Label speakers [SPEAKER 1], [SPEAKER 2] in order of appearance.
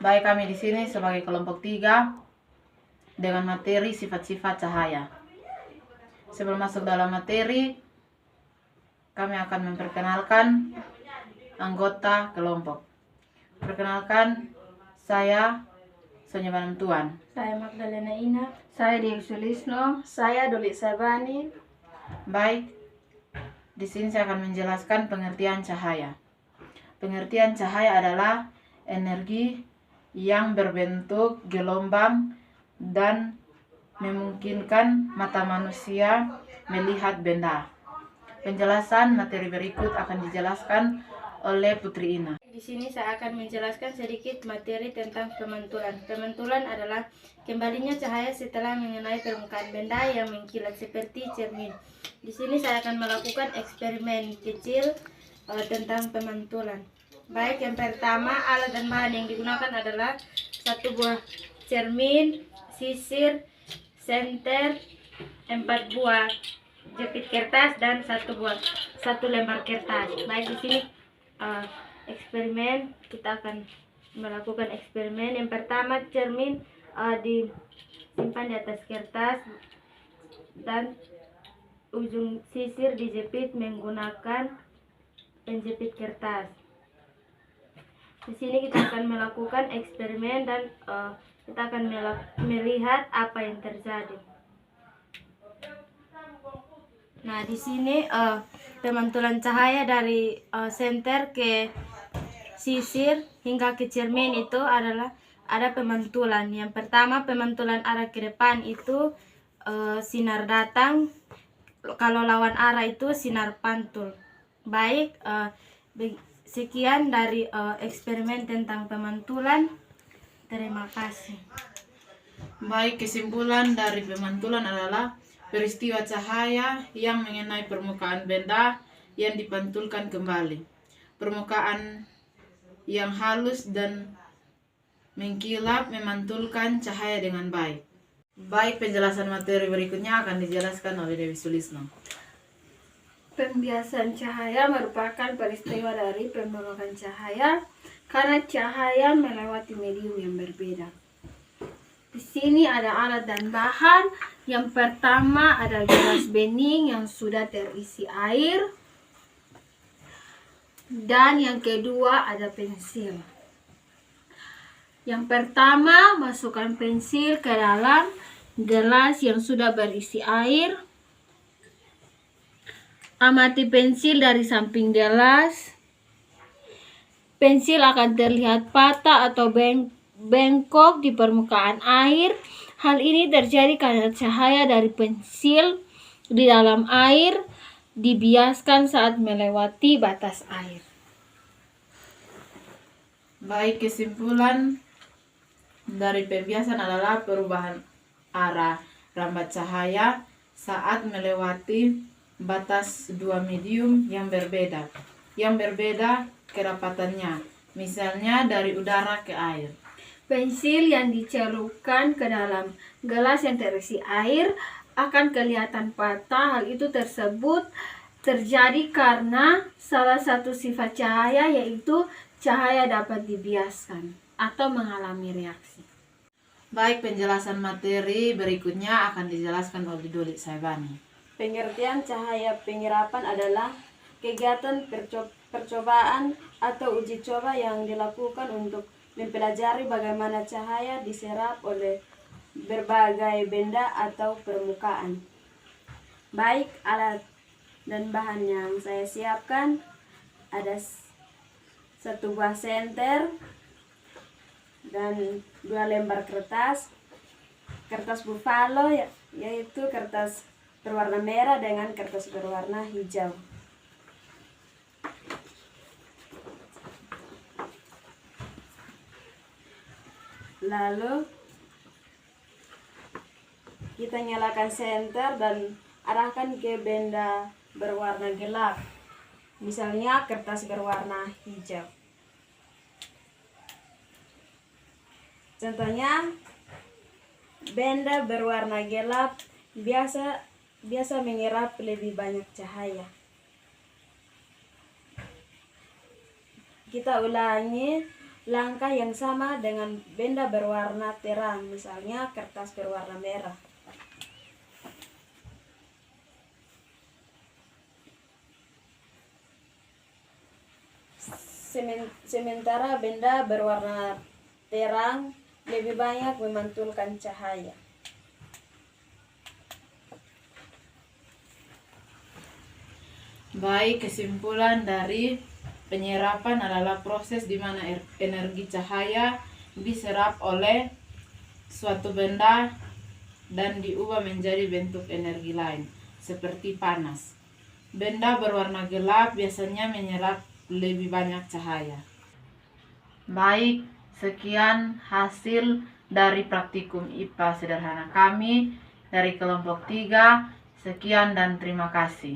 [SPEAKER 1] Baik, kami di sini sebagai kelompok 3 dengan materi sifat-sifat cahaya. Sebelum masuk dalam materi, kami akan memperkenalkan anggota kelompok. Perkenalkan, saya Sonia Bantuan.
[SPEAKER 2] Saya Magdalena Ina. Saya Dewi Sulisno. Saya Doli Sabani.
[SPEAKER 1] Baik, di sini saya akan menjelaskan pengertian cahaya. Pengertian cahaya adalah energi yang berbentuk gelombang dan memungkinkan mata manusia melihat benda. Penjelasan materi berikut akan dijelaskan oleh Putri Ina.
[SPEAKER 2] Di sini saya akan menjelaskan sedikit materi tentang pemantulan. Pemantulan adalah kembalinya cahaya setelah mengenai permukaan benda yang mengkilat seperti cermin. Di sini saya akan melakukan eksperimen kecil tentang pemantulan. Baik, yang pertama, alat dan bahan yang digunakan adalah satu buah cermin, sisir, senter, 4 buah jepit kertas, dan satu lembar kertas. Baik, di sini eksperimen, kita akan melakukan eksperimen. Yang pertama, cermin disimpan di atas kertas dan ujung sisir dijepit menggunakan penjepit kertas. Di sini kita akan melakukan eksperimen dan kita akan melihat apa yang terjadi. Nah, di sini pemantulan cahaya dari senter ke sisir hingga ke cermin itu adalah ada pemantulan. Yang pertama, pemantulan arah ke depan itu sinar datang, kalau lawan arah itu sinar pantul. Baik, sekian dari eksperimen tentang pemantulan. Terima kasih.
[SPEAKER 1] Baik, kesimpulan dari pemantulan adalah peristiwa cahaya yang mengenai permukaan benda yang dipantulkan kembali. Permukaan yang halus dan mengkilap memantulkan cahaya dengan baik. Baik, penjelasan materi berikutnya akan dijelaskan oleh Dewi Sulisno.
[SPEAKER 2] Pembiasan cahaya merupakan peristiwa dari pembolokan cahaya karena cahaya melewati medium yang berbeda. Di sini ada alat dan bahan. Yang pertama ada gelas bening yang sudah terisi air. Dan yang kedua ada pensil. Yang pertama, masukkan pensil ke dalam gelas yang sudah berisi air. Amati pensil dari samping gelas. Pensil akan terlihat patah atau bengkok di permukaan air. Hal ini terjadi karena cahaya dari pensil di dalam air dibiaskan saat melewati batas air.
[SPEAKER 1] Baik, kesimpulan dari pembiasan adalah perubahan arah rambat cahaya saat melewati batas dua medium yang berbeda. Yang berbeda kerapatannya, misalnya dari udara ke air.
[SPEAKER 2] Pensil yang dicelupkan ke dalam gelas yang terisi air akan kelihatan patah. Hal itu tersebut terjadi karena salah satu sifat cahaya, yaitu cahaya dapat dibiaskan atau mengalami reaksi.
[SPEAKER 1] Baik, penjelasan materi berikutnya akan dijelaskan oleh Doli Sabani.
[SPEAKER 3] Pengertian cahaya penyerapan adalah kegiatan percobaan atau uji coba yang dilakukan untuk mempelajari bagaimana cahaya diserap oleh berbagai benda atau permukaan. Baik, alat dan bahan yang saya siapkan ada satu buah senter dan 2 lembar kertas buffalo, yaitu kertas berwarna merah dengan kertas berwarna hijau. Lalu kita nyalakan senter dan arahkan ke benda berwarna gelap, misalnya kertas berwarna hijau. Contohnya, benda berwarna gelap biasa menyerap lebih banyak cahaya. Kita ulangi, langkah yang sama dengan benda berwarna terang, misalnya kertas berwarna merah. Sementara benda berwarna terang lebih banyak memantulkan cahaya.
[SPEAKER 1] Baik, kesimpulan dari penyerapan adalah proses di mana energi cahaya diserap oleh suatu benda dan diubah menjadi bentuk energi lain, seperti panas. Benda berwarna gelap biasanya menyerap lebih banyak cahaya. Baik, sekian hasil dari praktikum IPA sederhana kami dari kelompok 3. Sekian dan terima kasih.